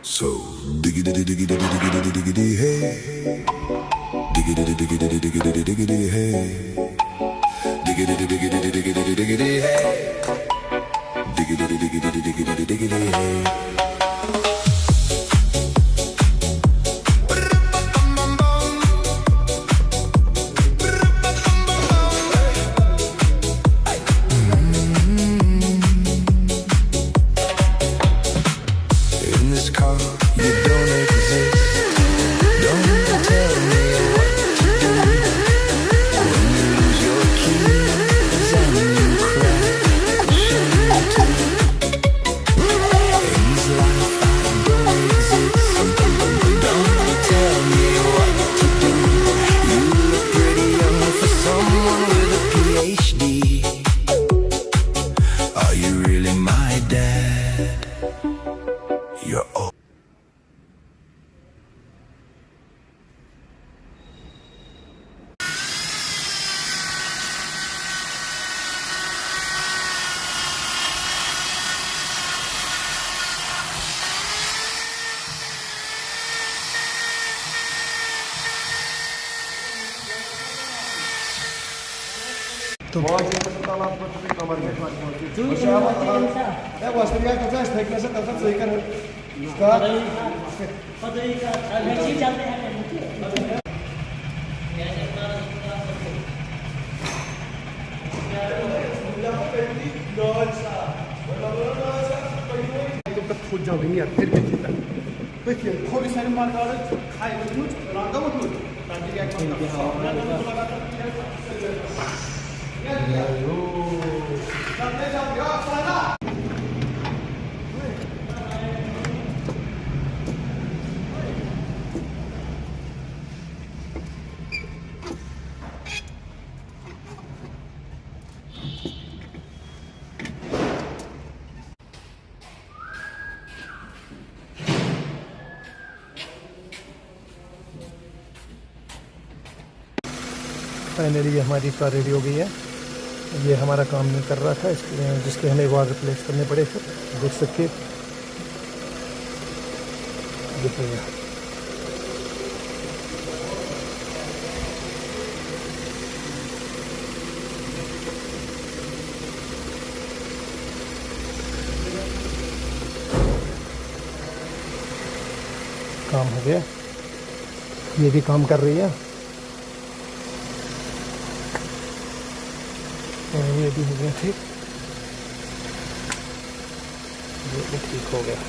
So diggity diggity diggity diggity hey, diggity diggity diggity diggity hey, diggity diggity diggity diggity hey, diggity diggity diggity diggity hey. Are you really my dad? You're old. खुद जाओगे यार फिर देखिए थोड़ी सारी मार्गार खाए कुछ रांगा मत लो ताकि क्या फाइनली हमारी कार रेडी हो गई है। ये हमारा काम नहीं कर रहा था, इसलिए जिसके हमें वायर रिप्लेस करने पड़े थे। देख सकते देखिए काम हो गया, ये भी काम कर रही है और ये भी हो गया ठीक, ये भी ठीक हो गया।